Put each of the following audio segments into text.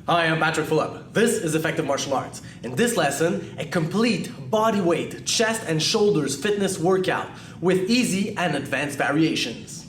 Hi, I'm Patrick Fulop. This is Effective Martial Arts. In this lesson, a complete body weight, chest and shoulders fitness workout with easy and advanced variations.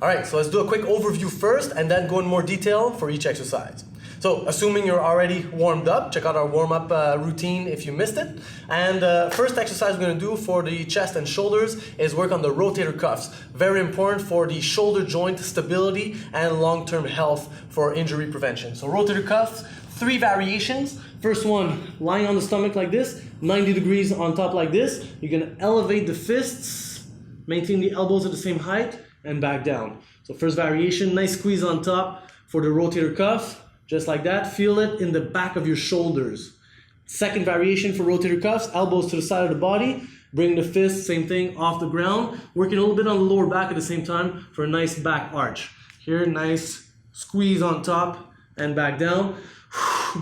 Alright, so let's do a quick overview first and then go in more detail for each exercise. So, assuming you're already warmed up, check out our warm-up routine if you missed it. And first exercise we're going to do for the chest and shoulders is work on the rotator cuffs. Very important for the shoulder joint stability and long-term health for injury prevention. So rotator cuffs, 3 variations. First one, lying on the stomach like this, 90 degrees on top like this. You're going to elevate the fists, maintain the elbows at the same height, and back down. So first variation, nice squeeze on top for the rotator cuff. Just like that, feel it in the back of your shoulders. Second variation for rotator cuffs, elbows to the side of the body, bring the fist, same thing, off the ground, working a little bit on the lower back at the same time for a nice back arch. Here, nice squeeze on top and back down.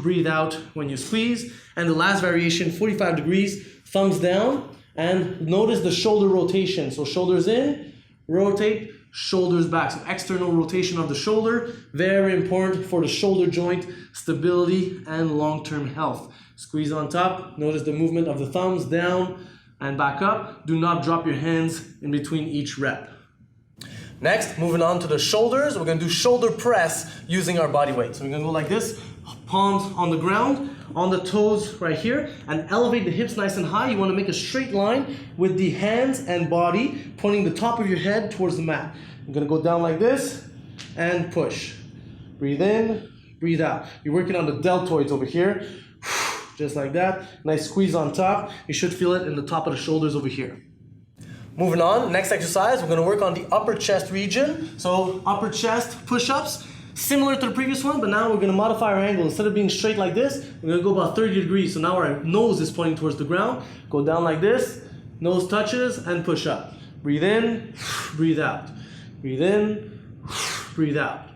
Breathe out when you squeeze. And the last variation, 45 degrees, thumbs down, and notice the shoulder rotation. So shoulders in, rotate, shoulders back. So external rotation of the shoulder, very important for the shoulder joint stability and long-term health. Squeeze on top, notice the movement of the thumbs down and back up. Do not drop your hands in between each rep. Next, moving on to the shoulders, we're gonna do shoulder press using our body weight. So we're gonna go like this, palms on the ground, on the toes right here, and elevate the hips nice and high. You want to make a straight line with the hands and body, pointing the top of your head towards the mat. I'm going to go down like this and push. Breathe in, breathe out. You're working on the deltoids over here, just like that. Nice squeeze on top. You should feel it in the top of the shoulders over here. Moving on, next exercise, we're going to work on the upper chest region. So upper chest push-ups. Similar to the previous one, but now we're going to modify our angle. Instead of being straight like this, we're going to go about 30 degrees. So now our nose is pointing towards the ground. Go down like this, nose touches, and push up. Breathe in, breathe out. Breathe in, breathe out.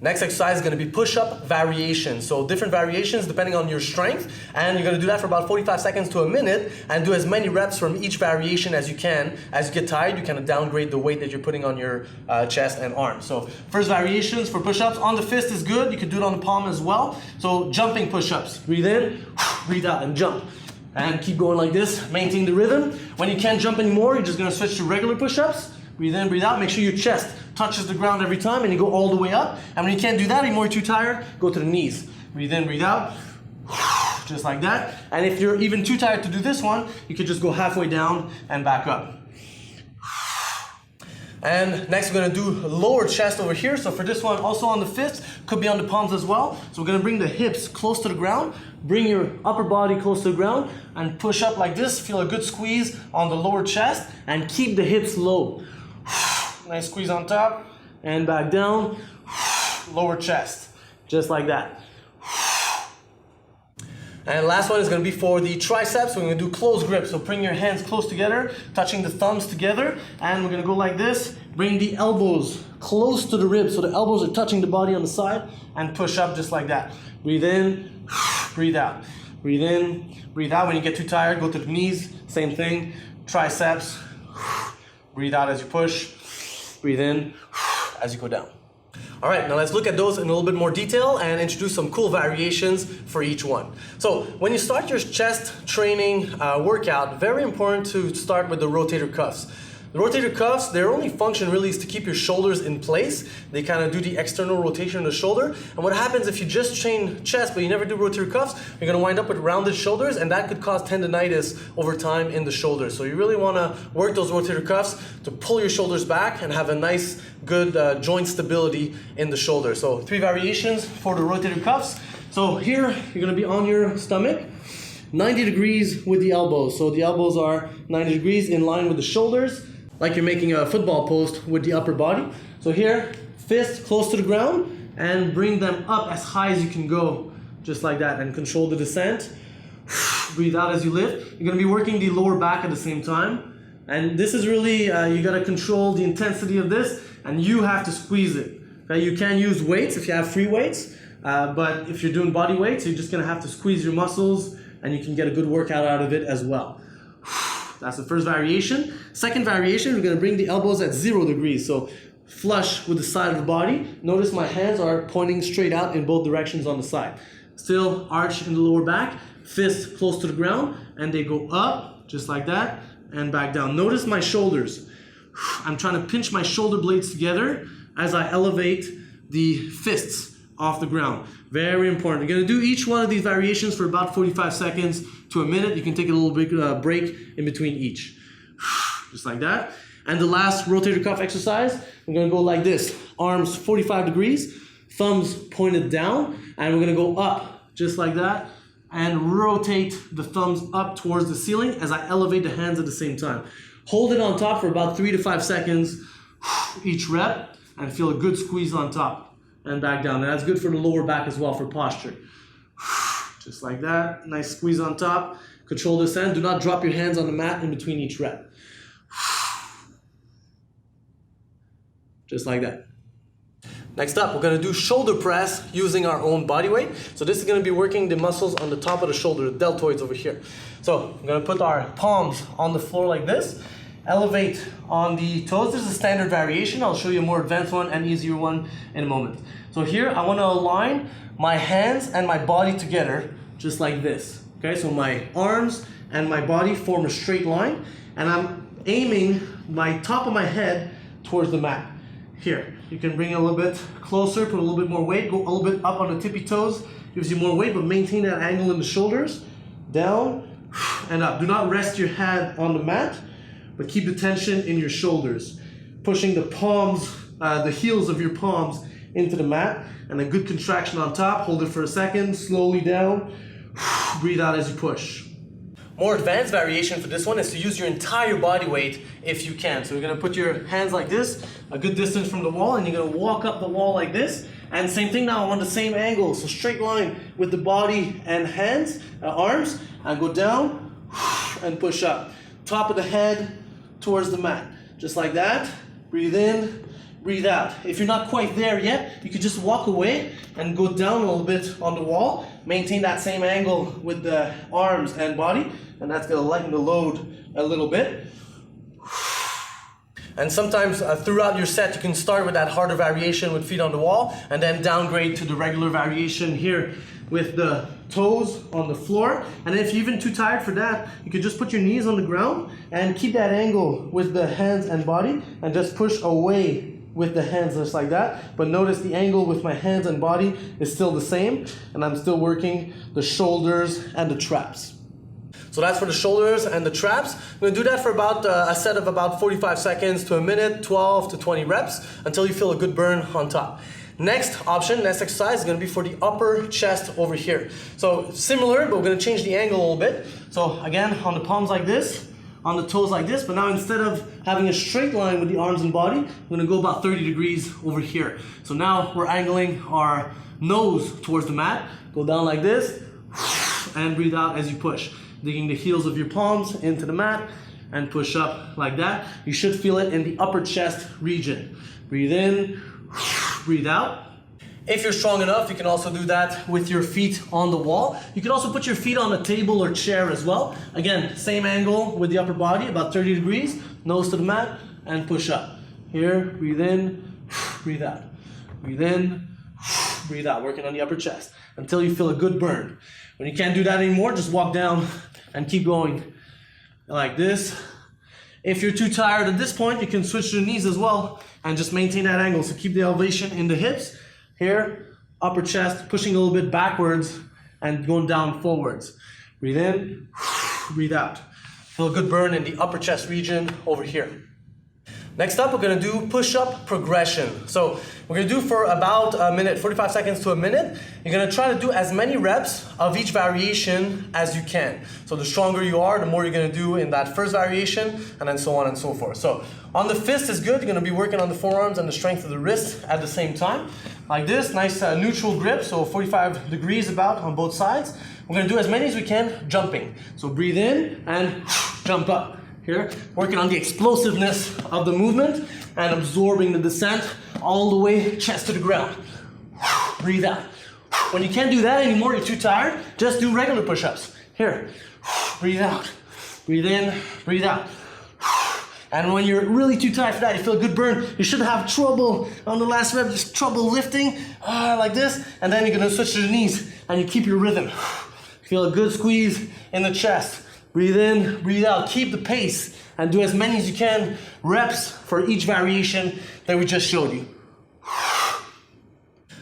Next exercise is going to be push-up variations. So different variations depending on your strength, and you're going to do that for about 45 seconds to a minute and do as many reps from each variation as you can. As you get tired, you kind of downgrade the weight that you're putting on your chest and arms. So first variations for push-ups, on the fist is good. You can do it on the palm as well. So jumping push-ups. Breathe in, breathe out, and jump. And keep going like this, maintain the rhythm. When you can't jump anymore, you're just going to switch to regular push-ups. Breathe in, breathe out. Make sure your chest touches the ground every time and you go all the way up. And when you can't do that anymore, you're too tired, go to the knees. Breathe in, breathe out. Just like that. And if you're even too tired to do this one, you could just go halfway down and back up. And next we're going to do lower chest over here. So for this one, also on the fists, could be on the palms as well. So we're going to bring the hips close to the ground, bring your upper body close to the ground, and push up like this. Feel a good squeeze on the lower chest, and keep the hips low. Nice squeeze on top, and back down, lower chest, just like that. And last one is going to be for the triceps. We're going to do close grip. So bring your hands close together, touching the thumbs together. And we're going to go like this. Bring the elbows close to the ribs. So the elbows are touching the body on the side. And push up just like that. Breathe in, breathe out. Breathe in, breathe out. When you get too tired, go to the knees. Same thing. Triceps. Breathe out as you push. Breathe in as you go down. All right, now let's look at those in a little bit more detail and introduce some cool variations for each one. So when you start your chest training workout, very important to start with the rotator cuffs. The rotator cuffs, their only function really is to keep your shoulders in place. They kind of do the external rotation of the shoulder. And what happens if you just train chest but you never do rotator cuffs, you're going to wind up with rounded shoulders, and that could cause tendonitis over time in the shoulders. So you really want to work those rotator cuffs to pull your shoulders back and have a nice, good joint stability in the shoulder. So 3 variations for the rotator cuffs. So here, you're going to be on your stomach, 90 degrees with the elbows. So the elbows are 90 degrees in line with the shoulders, like you're making a football post with the upper body. So here, fist close to the ground, and bring them up as high as you can go, just like that, and control the descent. Breathe out as you lift. You're gonna be working the lower back at the same time. And this is really, you gotta control the intensity of this, and you have to squeeze it. Okay? You can use weights if you have free weights, but if you're doing body weights, you're just gonna have to squeeze your muscles, and you can get a good workout out of it as well. That's the first variation. Second variation, we're going to bring the elbows at 0 degrees. So flush with the side of the body. Notice my hands are pointing straight out in both directions on the side. Still arch in the lower back, fists close to the ground, and they go up just like that and back down. Notice my shoulders. I'm trying to pinch my shoulder blades together as I elevate the fists off the ground. Very important. You're gonna do each one of these variations for about 45 seconds to a minute. You can take a little bit break in between each. Just like that. And the last rotator cuff exercise, we're gonna go like this. Arms 45 degrees, thumbs pointed down, and we're gonna go up just like that and rotate the thumbs up towards the ceiling as I elevate the hands at the same time. Hold it on top for about 3 to 5 seconds each rep and feel a good squeeze on top and back down. And that's good for the lower back as well for posture. Just like that. Nice squeeze on top. Control this end. Do not drop your hands on the mat in between each rep. Just like that. Next up, we're going to do shoulder press using our own body weight. So this is going to be working the muscles on the top of the shoulder, the deltoids over here. So we're going to put our palms on the floor like this. Elevate on the toes. This is a standard variation. I'll show you a more advanced one and easier one in a moment. So here, I want to align my hands and my body together just like this. Okay, so my arms and my body form a straight line, and I'm aiming my top of my head towards the mat. Here, you can bring it a little bit closer, put a little bit more weight, go a little bit up on the tippy toes, gives you more weight, but maintain that angle in the shoulders, down and up. Do not rest your head on the mat, but keep the tension in your shoulders. Pushing the palms, the heels of your palms into the mat, and a good contraction on top. Hold it for a second, slowly down, breathe out as you push. More advanced variation for this one is to use your entire body weight if you can. So you're gonna put your hands like this, a good distance from the wall, and you're gonna walk up the wall like this. And same thing now on the same angle. So straight line with the body and hands, arms, and go down and push up. Top of the head towards the mat. Just like that. Breathe in, breathe out. If you're not quite there yet, you could just walk away and go down a little bit on the wall. Maintain that same angle with the arms and body, and that's gonna lighten the load a little bit. And sometimes throughout your set, you can start with that harder variation with feet on the wall, and then downgrade to the regular variation here with the toes on the floor. And if you're even too tired for that, you can just put your knees on the ground and keep that angle with the hands and body, and just push away with the hands just like that. But notice the angle with my hands and body is still the same, and I'm still working the shoulders and the traps. So that's for the shoulders and the traps. I'm gonna do that for about a set of about 45 seconds to a minute, 12 to 20 reps, until you feel a good burn on top. Next option, next exercise is gonna be for the upper chest over here. So similar, but we're gonna change the angle a little bit. So again, on the palms like this, on the toes like this, but now instead of having a straight line with the arms and body, we're gonna go about 30 degrees over here. So now we're angling our nose towards the mat. Go down like this, and breathe out as you push. Digging the heels of your palms into the mat, and push up like that. You should feel it in the upper chest region. Breathe in, breathe out. If you're strong enough, you can also do that with your feet on the wall. You can also put your feet on a table or chair as well. Again, same angle with the upper body, about 30 degrees, nose to the mat, and push up. Here, breathe in, breathe out. Breathe in, breathe out, working on the upper chest until you feel a good burn. When you can't do that anymore, just walk down and keep going like this. If you're too tired at this point, you can switch to the knees as well and just maintain that angle. So keep the elevation in the hips. Here, upper chest, pushing a little bit backwards and going down forwards. Breathe in, breathe out. Feel a good burn in the upper chest region over here. Next up, we're gonna do push-up progression. So we're gonna do for about a minute, 45 seconds to a minute. You're gonna try to do as many reps of each variation as you can. So the stronger you are, the more you're gonna do in that first variation, and then so on and so forth. So on the fist is good. You're gonna be working on the forearms and the strength of the wrist at the same time. Like this, nice neutral grip, so 45 degrees about on both sides. We're gonna do as many as we can jumping. So breathe in and jump up. Here, working on the explosiveness of the movement and absorbing the descent all the way chest to the ground. Breathe out. When you can't do that anymore, you're too tired, just do regular push-ups. Here, breathe out, breathe in, breathe out. And when you're really too tired for that, you feel a good burn, you should have trouble on the last rep, just trouble lifting, like this, and then you're gonna switch to the knees, and you keep your rhythm. Feel a good squeeze in the chest. Breathe in, breathe out, keep the pace, and do as many as you can reps for each variation that we just showed you.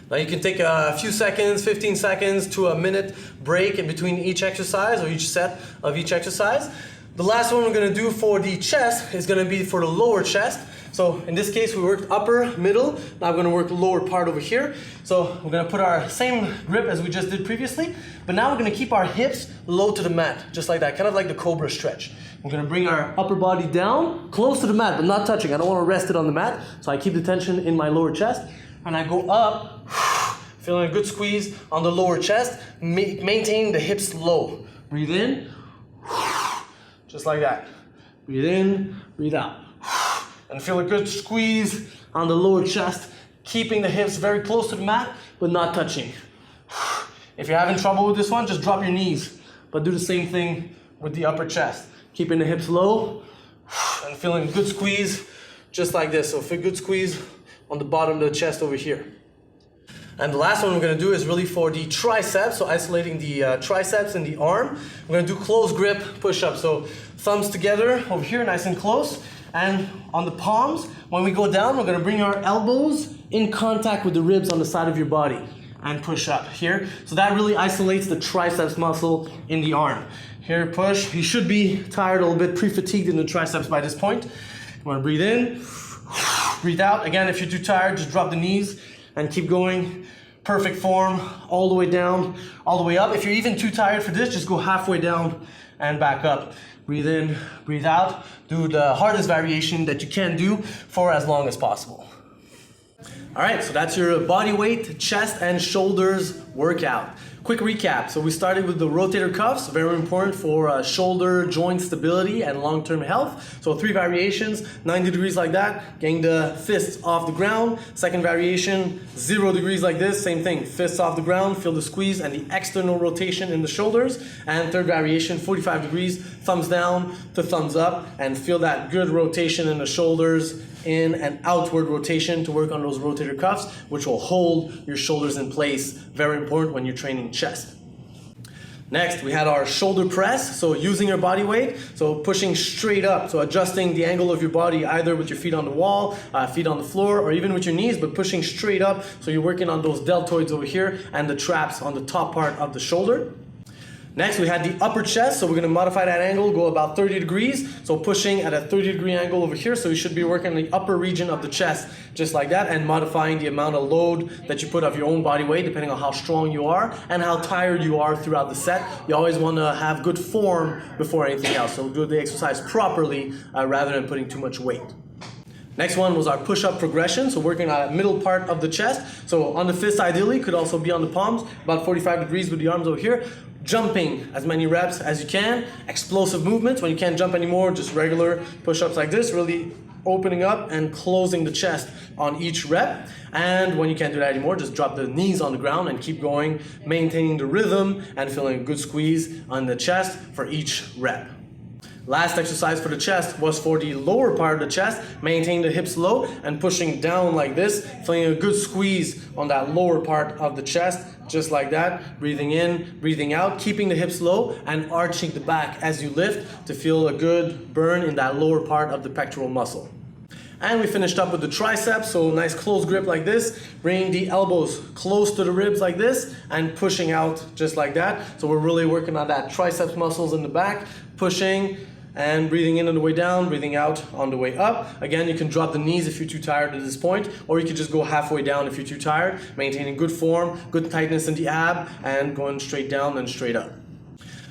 Now you can take a few seconds, 15 seconds to a minute break in between each exercise or each set of each exercise. The last one we're gonna do for the chest is gonna be for the lower chest. So in this case, we worked upper, middle. Now I'm gonna work the lower part over here. So we're gonna put our same grip as we just did previously, but now we're gonna keep our hips low to the mat, just like that, kind of like the cobra stretch. We're gonna bring our upper body down, close to the mat, but not touching. I don't wanna rest it on the mat, so I keep the tension in my lower chest, and I go up, feeling a good squeeze on the lower chest, maintaining the hips low. Breathe in, just like that. Breathe in, breathe out. And feel a good squeeze on the lower chest, keeping the hips very close to the mat, but not touching. If you're having trouble with this one, just drop your knees, but do the same thing with the upper chest. Keeping the hips low, and feeling a good squeeze, just like this. So feel a good squeeze on the bottom of the chest over here. And the last one we're gonna do is really for the triceps, so isolating the triceps and the arm. We're gonna do close grip push-ups. So thumbs together over here, nice and close. And on the palms, when we go down, we're gonna bring our elbows in contact with the ribs on the side of your body and push up here. So that really isolates the triceps muscle in the arm. Here, push. You should be tired, a little bit pre-fatigued in the triceps by this point. You wanna breathe in, breathe out. Again, if you're too tired, just drop the knees and keep going. Perfect form, all the way down, all the way up. If you're even too tired for this, just go halfway down and back up. Breathe in, breathe out. Do the hardest variation that you can do for as long as possible. All right, so that's your body weight, chest and shoulders workout. Quick recap. So we started with the rotator cuffs, very important for shoulder joint stability and long-term health. So 3 variations, 90 degrees like that, getting the fists off the ground. Second variation, 0 degrees like this, same thing, fists off the ground, feel the squeeze and the external rotation in the shoulders. And third variation, 45 degrees, thumbs down to thumbs up, and feel that good rotation in the shoulders, in and outward rotation to work on those rotator cuffs, which will hold your shoulders in place. Very important when you're training chest. Next, we had our shoulder press, so using your body weight, so pushing straight up, so adjusting the angle of your body either with your feet on the wall, feet on the floor, or even with your knees, but pushing straight up, so you're working on those deltoids over here and the traps on the top part of the shoulder. Next, we had the upper chest, so we're going to modify that angle, go about 30 degrees, so pushing at a 30-degree angle over here, so you should be working on the upper region of the chest, just like that, and modifying the amount of load that you put of your own body weight, depending on how strong you are and how tired you are throughout the set. You always want to have good form before anything else, so do the exercise properly rather than putting too much weight. Next one was our push-up progression, so working on that middle part of the chest. So on the fists ideally, could also be on the palms, about 45 degrees with the arms over here. Jumping as many reps as you can, explosive movements. When you can't jump anymore, just regular push-ups like this, really opening up and closing the chest on each rep. And when you can't do that anymore, just drop the knees on the ground and keep going, maintaining the rhythm and feeling a good squeeze on the chest for each rep. Last exercise for the chest was for the lower part of the chest, maintaining the hips low and pushing down like this, feeling a good squeeze on that lower part of the chest, just like that. Breathing in, breathing out, keeping the hips low and arching the back as you lift to feel a good burn in that lower part of the pectoral muscle. And we finished up with the triceps, so nice close grip like this, bringing the elbows close to the ribs like this and pushing out just like that. So we're really working on that triceps muscles in the back, pushing and breathing in on the way down, breathing out on the way up. Again, you can drop the knees if you're too tired at this point, or you could just go halfway down if you're too tired, maintaining good form, good tightness in the ab, and going straight down and straight up.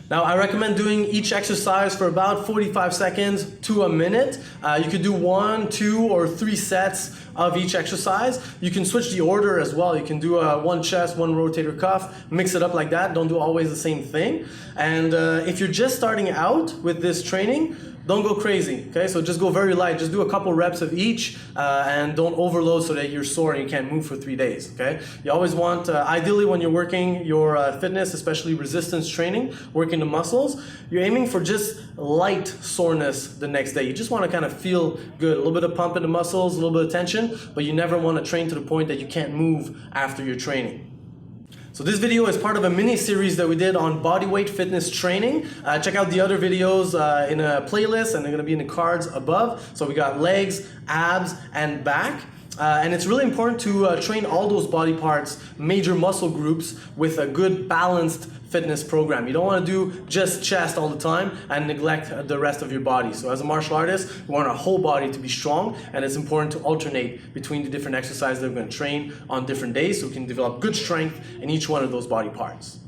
Now, I recommend doing each exercise for about 45 seconds to a minute. You could do 1, 2, or 3 sets of each exercise. You can switch the order as well. You can do one chest, one rotator cuff, mix it up like that. Don't do always the same thing. And if you're just starting out with this training, don't go crazy, okay? So just go very light. Just do a couple reps of each and don't overload so that you're sore and you can't move for 3 days, okay? You always want, ideally when you're working your fitness, especially resistance training, working the muscles, you're aiming for just light soreness the next day. You just want to kind of feel good, a little bit of pump in the muscles, a little bit of tension, but you never want to train to the point that you can't move after your training. So this video is part of a mini series that we did on bodyweight fitness training. Check out the other videos in a playlist, and they're going to be in the cards above. So we got legs, abs, and back. And it's really important to train all those body parts, major muscle groups, with a good balanced fitness program. You don't want to do just chest all the time and neglect the rest of your body. So as a martial artist, we want our whole body to be strong, and it's important to alternate between the different exercises that we're going to train on different days so we can develop good strength in each one of those body parts.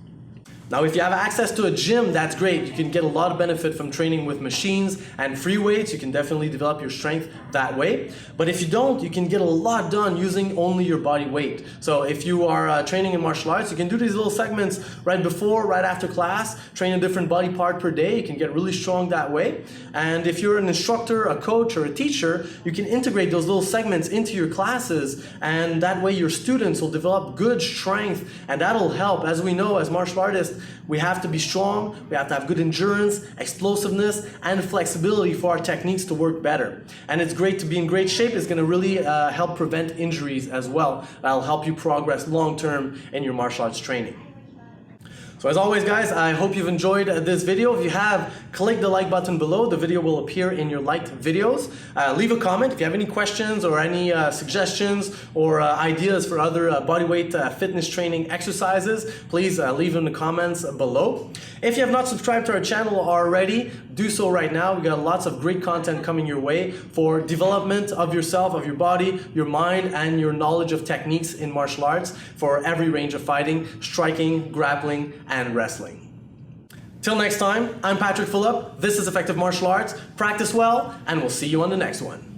Now, if you have access to a gym, that's great. You can get a lot of benefit from training with machines and free weights. You can definitely develop your strength that way. But if you don't, you can get a lot done using only your body weight. So if you are training in martial arts, you can do these little segments right before, right after class, train a different body part per day. You can get really strong that way. And if you're an instructor, a coach, or a teacher, you can integrate those little segments into your classes, and that way your students will develop good strength, and that'll help. As we know, as martial artists, we have to be strong, we have to have good endurance, explosiveness, and flexibility for our techniques to work better. And it's great to be in great shape. It's going to really help prevent injuries as well. That'll help you progress long term in your martial arts training. So as always, guys, I hope you've enjoyed this video. If you have, click the like button below. The video will appear in your liked videos. Leave a comment if you have any questions or any suggestions or ideas for other bodyweight fitness training exercises. Please leave in the comments below. If you have not subscribed to our channel already, do so right now. We got lots of great content coming your way for development of yourself, of your body, your mind, and your knowledge of techniques in martial arts for every range of fighting, striking, grappling, and wrestling. Till next time, I'm Patrick Phillip. This is Effective Martial Arts. Practice well, and we'll see you on the next one.